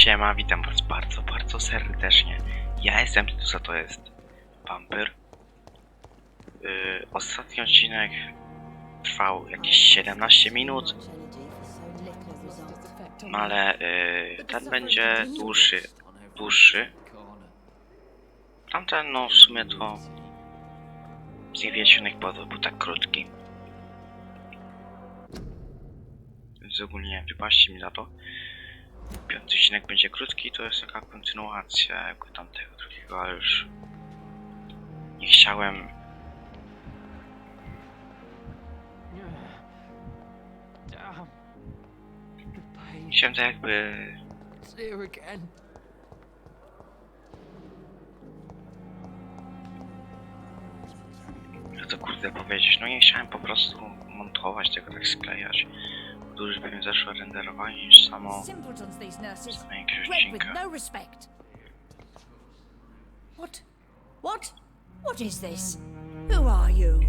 Siema, witam was bardzo, bardzo serdecznie. Ja jestem Tytus, a to jest Vampyr. Ostatni odcinek trwał jakieś 17 minut, ale ten będzie dłuższy. Tamten, no w sumie to z niewiadomych powodów był tak krótki. Więc ogólnie wybaczcie mi za to. Piąty odcinek będzie krótki, to jest taka kontynuacja jakby tamtego drugiego, ale już nie chciałem. Chciałem tak jakby. Jak to kurde powiedzieć, no nie chciałem po prostu montować tego, tak sklejać. Dużo by mi zeszło renderowanie niż samo jakiegoś odcinka. What is this? Who are you?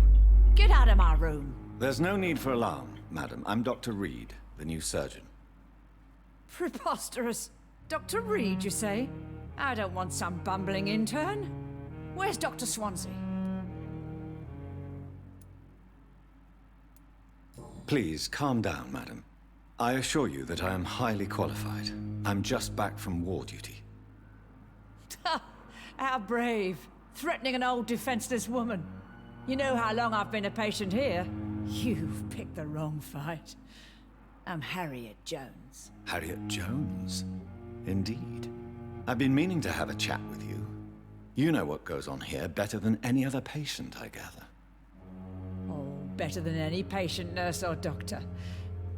Get out of my room. There's no need for alarm, madam. I'm Dr. Reed, the new surgeon. Preposterous. Dr. Reed, you say? I don't want some bumbling intern. Where's Dr. Swansea? Please, calm down, madam. I assure you that I am highly qualified. I'm just back from war duty. How brave. Threatening an old defenseless woman. You know how long I've been a patient here? You've picked the wrong fight. I'm Harriet Jones. Harriet Jones? Indeed. I've been meaning to have a chat with you. You know what goes on here better than any other patient, I gather. Oh, better than any patient, nurse, or doctor.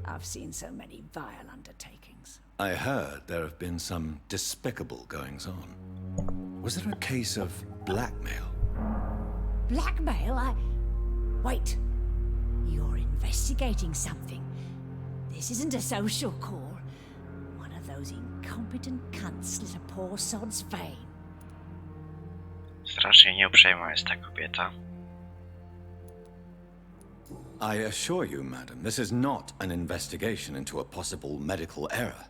I've seen so many vile undertakings. I heard there have been some despicable goings-on. Was there a case of blackmail? Blackmail? Wait. You're investigating something. This isn't a social call. One of those incompetent cunts slit a poor sod's vein. Strasznie nieuprzejma jest ta kobieta. I assure you, madam, this is not an investigation into a possible medical error.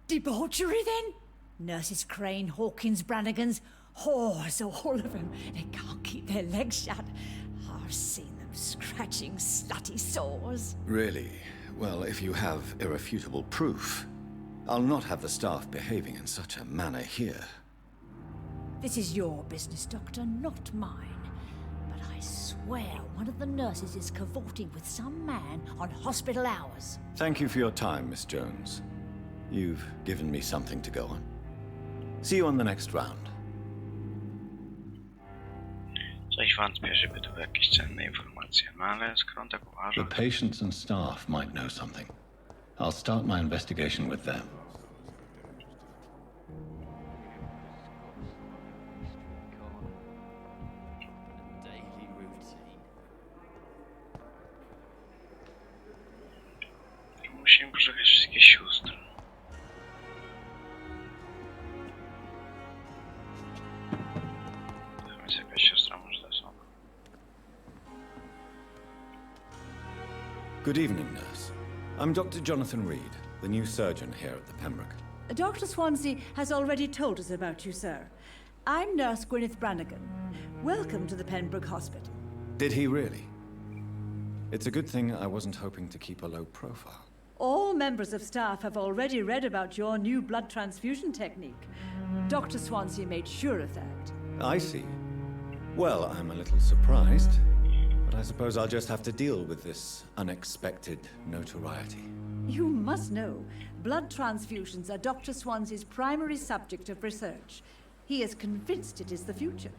Debauchery, then? Nurses Crane, Hawkins, Brannigans, whores, all of them. They can't keep their legs shut. I've seen them scratching slutty sores. Really? Well, if you have irrefutable proof, I'll not have the staff behaving in such a manner here. This is your business, Doctor, not mine. But I swear one of the nurses is cavorting with some man on hospital hours. Thank you for your time, Miss Jones. You've given me something to go on. See you on the next round. Coś wątpię, żeby to były jakieś cenne informacje, no ale skoro on tak uważa... The patients and staff might know something. I'll start my investigation with them. Musimy poszukać wszystkie siostry. Tam jest jakaś siostra, może to jest ona. Good evening, nurse. I'm Dr. Jonathan Reed, the new surgeon here at the Pembroke. Dr. Swansea has already told us about you, sir. I'm Nurse Gwyneth Brannigan. Welcome to the Pembroke Hospital. Did he really? It's a good thing I wasn't hoping to keep a low profile. All members of staff have already read about your new blood transfusion technique. Dr. Swansea made sure of that. I see. Well, I'm a little surprised, but I suppose I'll just have to deal with this unexpected notoriety. You must know, blood transfusions are Dr. Swansea's primary subject of research. He is convinced it is the future.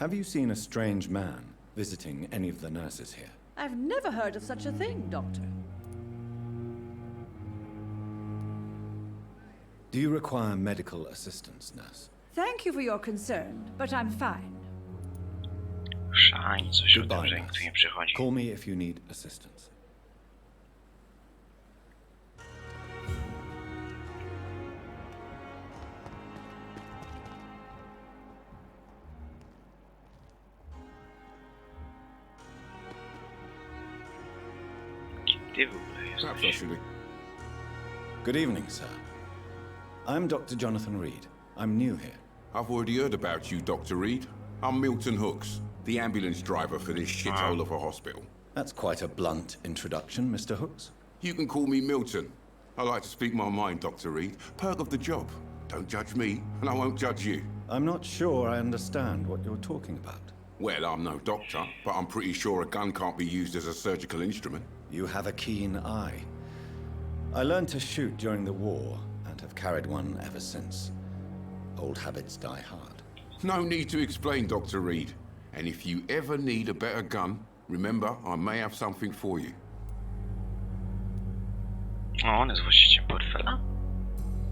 Have you seen a strange man visiting any of the nurses here? I've never heard of such a thing, Doctor. Do you require medical assistance, nurse? Thank you for your concern, but I'm fine. Szań, coś o tym, Goodbye, że nikt tu nie nurse. przychodzi. Call me if you need assistance. Ty w ogóle Perhaps I jesteś? should. Good evening, sir. I'm Dr. Jonathan Reed. I'm new here. I've already heard about you, Dr. Reed. I'm Milton Hooks, the ambulance driver for this shithole of a hospital. That's quite a blunt introduction, Mr. Hooks. You can call me Milton. I like to speak my mind, Dr. Reed. Perk of the job. Don't judge me, and I won't judge you. I'm not sure I understand what you're talking about. Well, I'm no doctor, but I'm pretty sure a gun can't be used as a surgical instrument. You have a keen eye. I learned to shoot during the war and have carried one ever since. Old habits die hard. No need to explain, Dr. Reed. And if you ever need a better gun, remember, I may have something for you. O, on jest właścicielem portfela?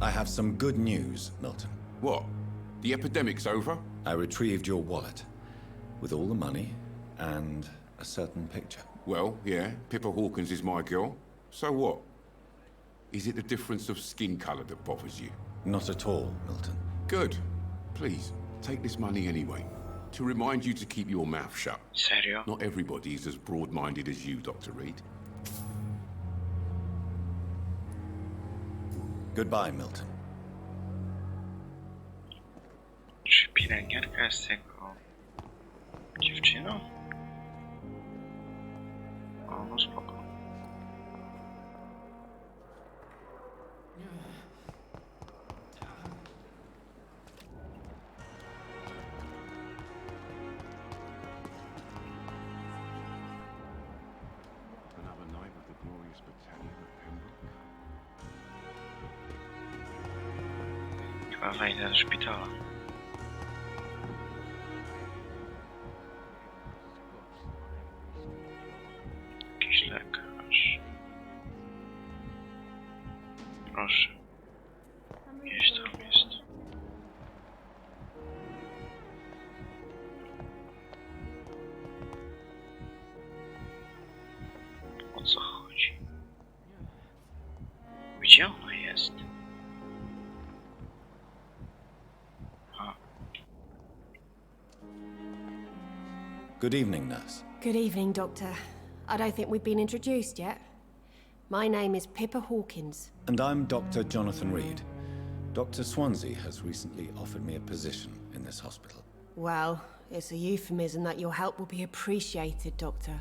I have some good news, Milton. What? The epidemic's over? I retrieved your wallet with all the money and a certain picture. Well, yeah, Pippa Hawkins is my girl. So what? Is it the difference of skin colour that bothers you? Not at all, Milton. Good. Please, take this money anyway. To remind you to keep your mouth shut. Serio? Not everybody is as broad-minded as you, Dr. Reed. Goodbye, Milton. Czy pielęgniarka jest jego dziewczyną? O, no spoko. Another night of the glorious battalion of Pembroke. Chyba wejdę do szpitala. Jakiś lekarz. Proszę. Gdzieś tam jest. O co chodzi? Gdzie ona jest? A, Good evening, nurse. Good evening, Doctor. I don't think we've been introduced yet. My name is Pippa Hawkins. And I'm Dr. Jonathan Reed. Dr. Swansea has recently offered me a position in this hospital. Well, it's a euphemism that your help will be appreciated, Doctor.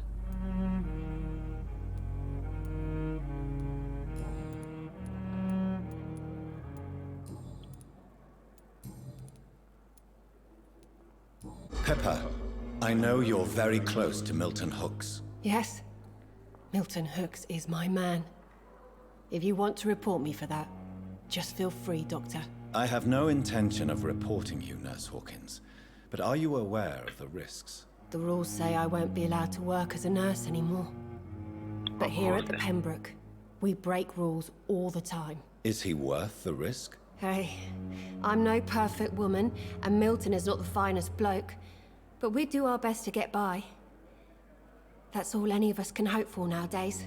Pepper, I know you're very close to Milton Hooks. Yes? Milton Hooks is my man. If you want to report me for that, just feel free, Doctor. I have no intention of reporting you, Nurse Hawkins, but are you aware of the risks? The rules say I won't be allowed to work as a nurse anymore. But here at the Pembroke, we break rules all the time. Is he worth the risk? Hey, I'm no perfect woman, and Milton is not the finest bloke, but we do our best to get by. That's all any of us can hope for nowadays.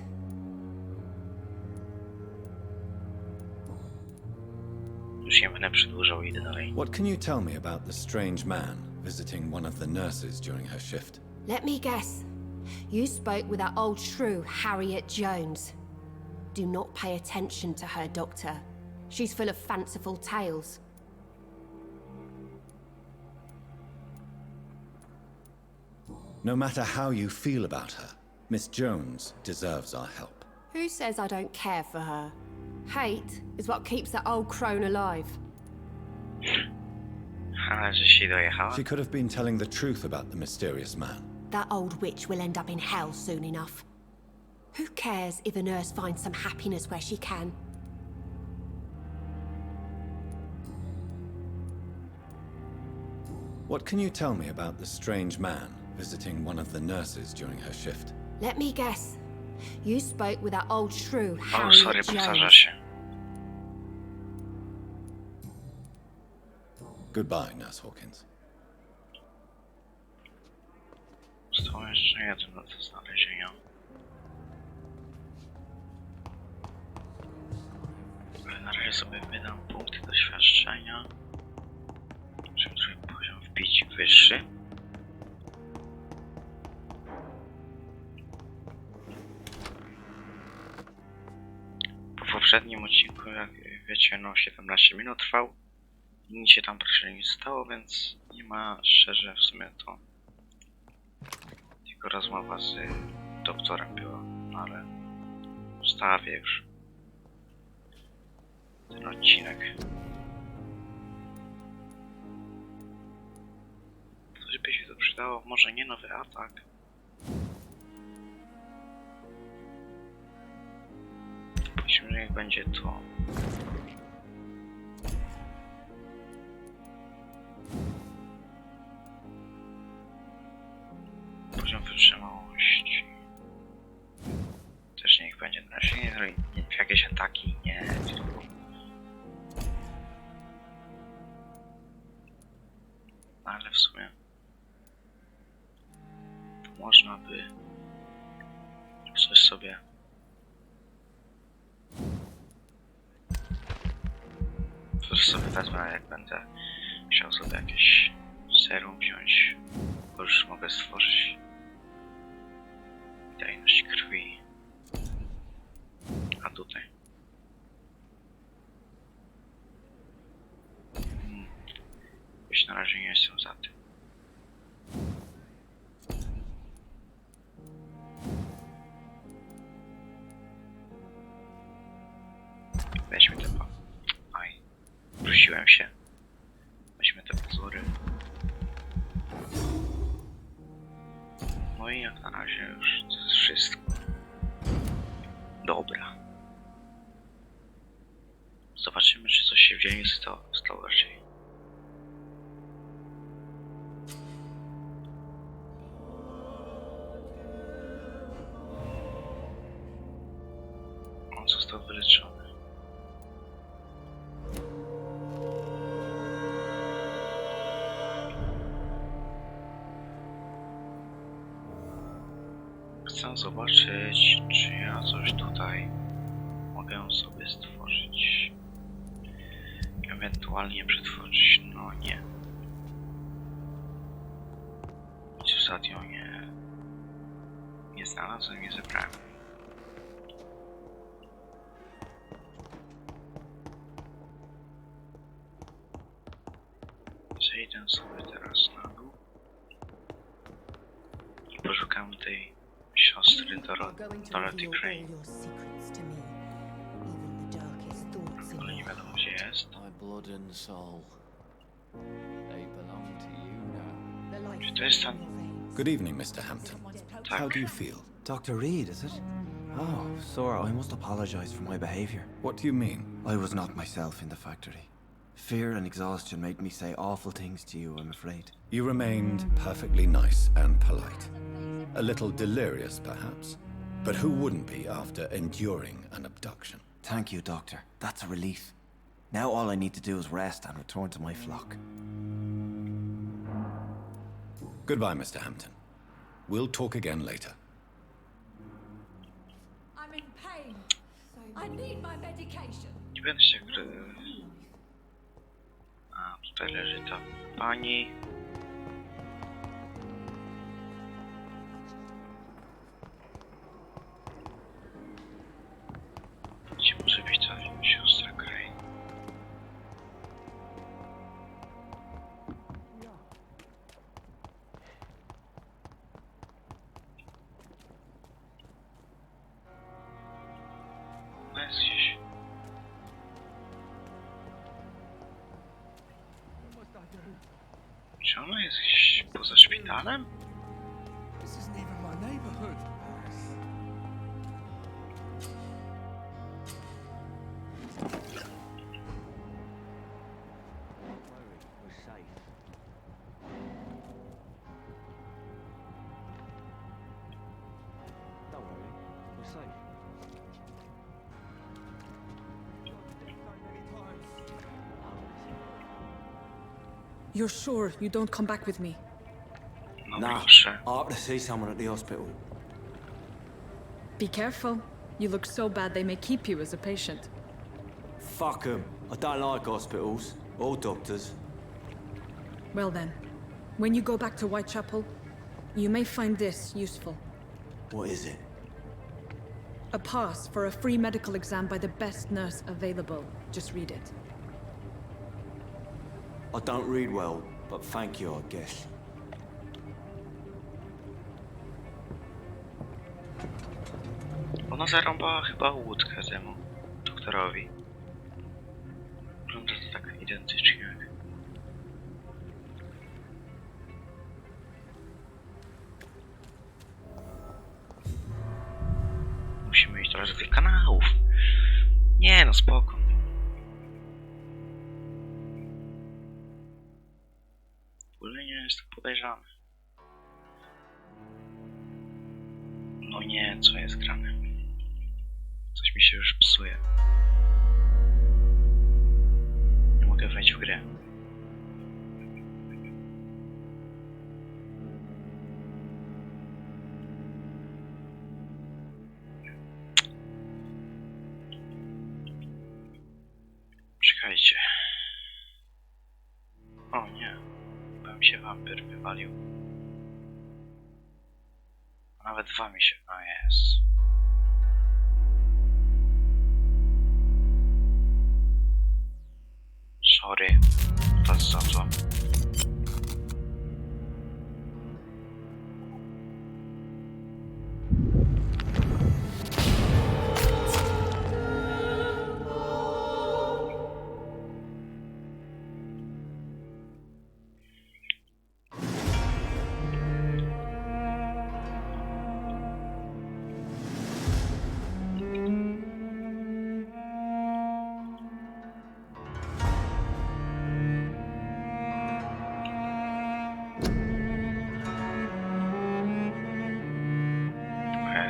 już nie będę przedłużał, idę dalej. What can you tell me about the strange man visiting one of the nurses during her shift? Let me guess. You spoke with that old shrew, Harriet Jones. Do not pay attention to her, Doctor. She's full of fanciful tales. No matter how you feel about her, Miss Jones deserves our help. Who says I don't care for her? Hate is what keeps that old crone alive. Ale że się dojechała? She could have been telling the truth about the mysterious man. That old witch will end up in hell soon enough. Who cares if a nurse finds some happiness where she can? What can you tell me about the strange man visiting one of the nurses during her shift? Let me guess. You spoke with that old shrew, O, Harriet sorry, powtarza Jones. się. Goodbye, Nurse Hawkins. Zostało jeszcze jedno do znalezienia. Ale na razie sobie wydam punkty doświadczenia. Żeby sobie poziom wbić wyższy. poprzednim odcinku, jak wiecie, no 17 minut trwał. Nic się tam proszę nie stało, więc nie ma szczerze w sumie to tylko rozmowa z doktorem była, no ale wstawię już ten odcinek. Coś by się to przydało, może nie nowy atak. Powiedzmy, że jak będzie to poziom wytrzymałości. Też niech będzie na razie nie w jakieś ataki, nie, tylko ale w sumie można by coś sobie wezmę, jak będę chciał sobie jakieś serum wziąć, bo już mogę stworzyć wydajność krwi. A tutaj już na razie nie jestem za tym. Weźmy te aj, prosiłem się. Weźmy te pozory. No i jak na razie już to jest wszystko. Dobra. Zobaczymy, czy coś się w dzielnicy stało raczej. On został wyleczony. Chcę zobaczyć, czy ja coś tutaj mogę sobie stworzyć. Ewentualnie przetworzyć. No nie. Nic ostatnio nie znalazłem, nie zebrałem. Zejdę sobie teraz na dół i poszukam tej siostry Dorothy Crane. Ale nie wiadomo, gdzie jest. Czy to jest ten? Good evening, Mr. Hampton. Tak. How do you feel? Dr. Reed, is it? Oh, sir, I must apologize for my behavior. What do you mean? I was not myself in the factory. Fear and exhaustion made me say awful things to you, I'm afraid. You remained perfectly nice and polite. A little delirious, perhaps. But who wouldn't be after enduring an abduction? Thank you, Doctor. That's a relief. Now all I need to do is rest and return to my flock. Goodbye, Mr. Hampton. We'll talk again later. I'm in pain. I need my medication. Nie będę się A, tutaj leży ta pani. Gdzie może być ta siostra Crane? Ona jest gdzieś. Czy ona jest gdzieś poza szpitalem? This isn't even my neighborhood. We're safe. Don't worry, we're safe. You're sure you don't come back with me? No Nah, proszę. I ought to see someone at the hospital. Be careful. You look so bad they may keep you as a patient. Fuck 'em. I don't like hospitals. Or doctors. Well then, when you go back to Whitechapel, you may find this useful. What is it? A pass for a free medical exam by the best nurse available. Just read it. I don't read well, but thank you, I guess. Ona zarąbała chyba łódkę temu doktorowi. Wygląda to tak identycznie jak... Musimy iść teraz do tych kanałów. Nie no, spoko. W ogóle nie jest to podejrzane. No nie, co jest grane? Coś mi się już psuje. Nie mogę wejść w grę. Czekajcie. O nie. Chyba mi się wampir wywalił. A nawet dwa mi się... A jest. Sorry. Was za to.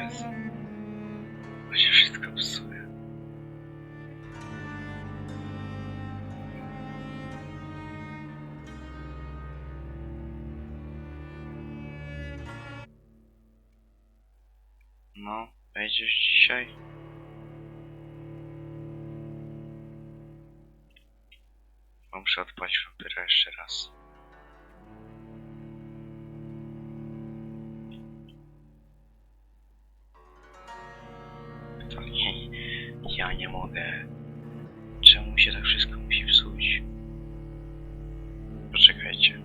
Jezu. To się wszystko psuje. No, wejdziesz dzisiaj? Muszę odpalić wampyra jeszcze raz. To nie, ja nie mogę. Czemu się tak wszystko musi psuć? Poczekajcie.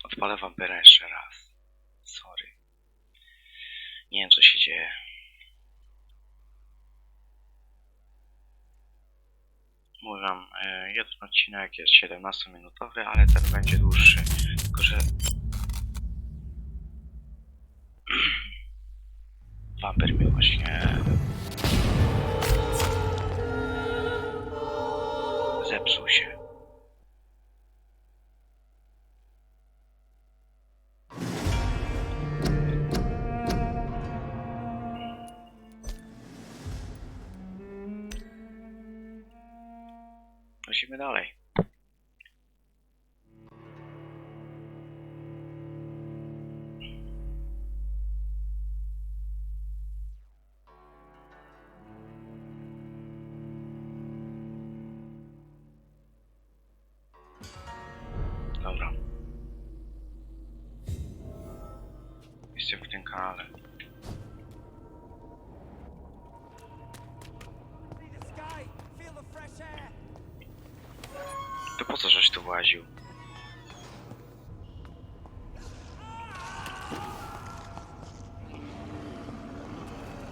Odpalę wampyra jeszcze raz. Sorry. Nie wiem co się dzieje. Mówię wam, jeden odcinek jest 17-minutowy, ale ten będzie dłuższy. Tylko że... Wampyr mi właśnie... zepsuł się. Lecimy dalej. misję w tym kanale. To po co żeś tu właził?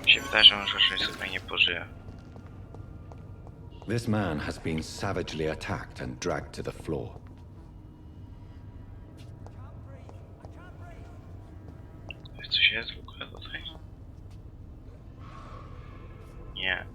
Mi się wydaje, że on raczej sobie nie pożyje. This man has been savagely attacked and dragged to the floor. Coś jest w ogóle tutaj? Nie.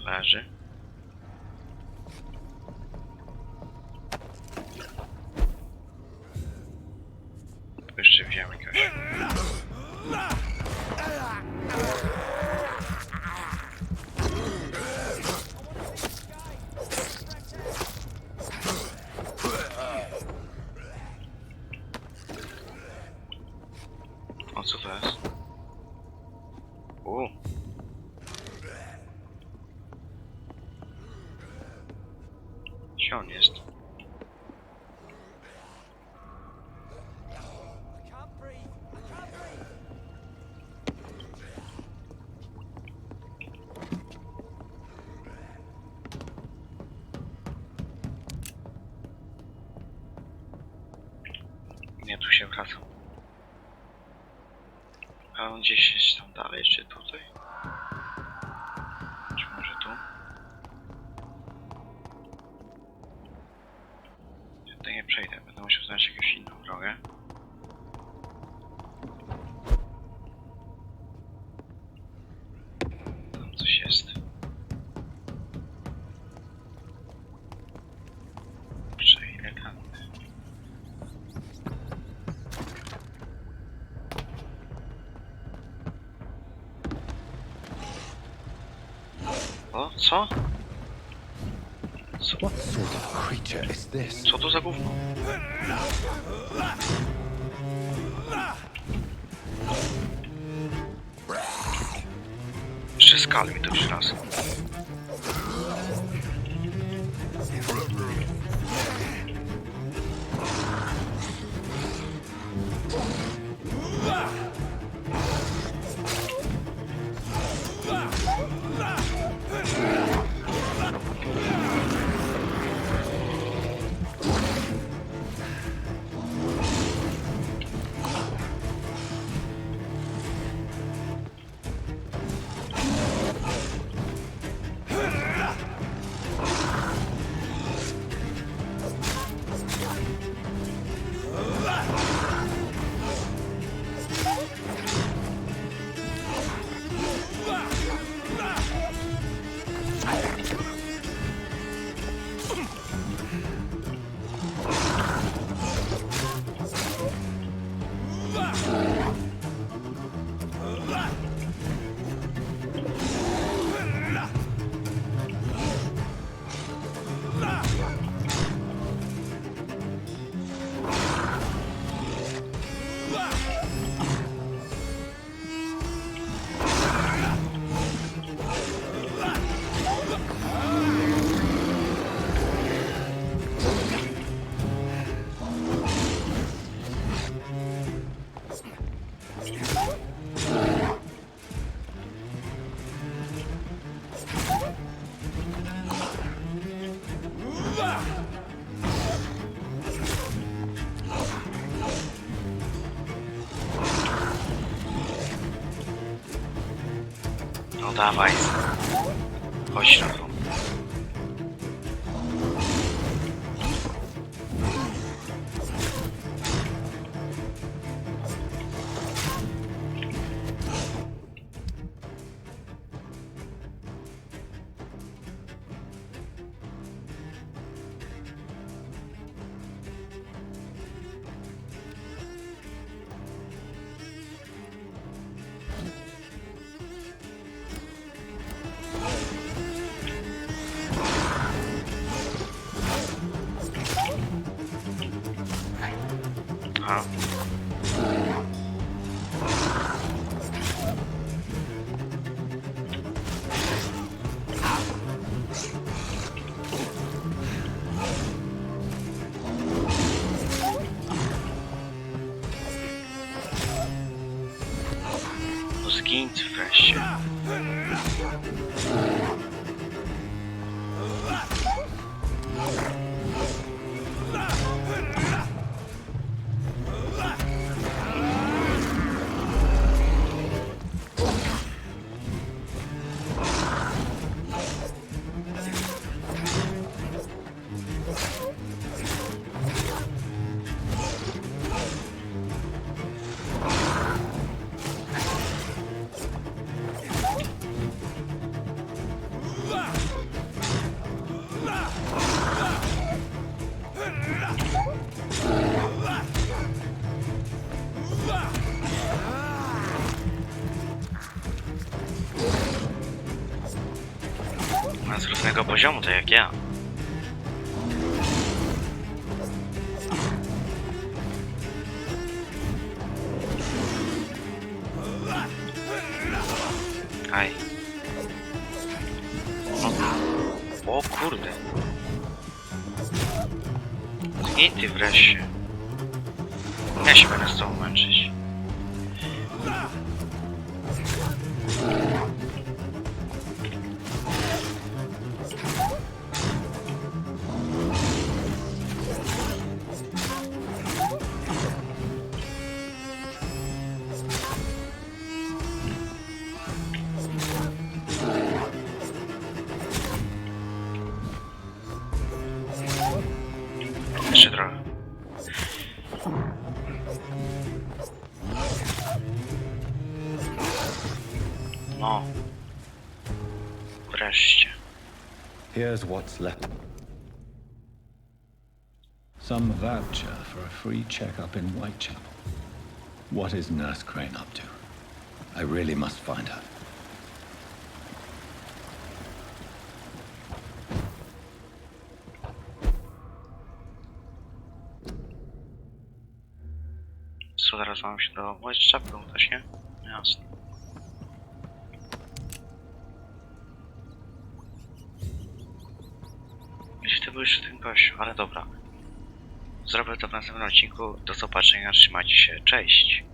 Leży. Jeszcze wziąłem jakiegoś. O, co to jest? Gdzie on jest? Nie, tu się wracam. A on gdzieś jest tam dalej, czy tutaj? Czy może tu? Ja tutaj nie przejdę, będę musiał znaleźć jakąś inną drogę. Tam coś jest. Przejdę tam. O, co? What sort of creature is this? Co to za gówno? Jeszcze skal mi to już raz. No dawaj. Chodź na to. Zgiń ty wreszcie. Z równego poziomu, tak jak ja. Aj. No. O kurde. I ty wreszcie. Ja się będę z tobą męczyć. Jeszcze trochę. No. Wreszcie. Here's what's left. Some voucher for a free checkup in Whitechapel. What is Nurse Crane up to? I really must find her. Co teraz mam się do Whitechapelu też, nie? Jasne. Gdzieś to był jeszcze ten gościu, ale dobra. Zrobię to w następnym odcinku. Do zobaczenia, trzymajcie się, cześć!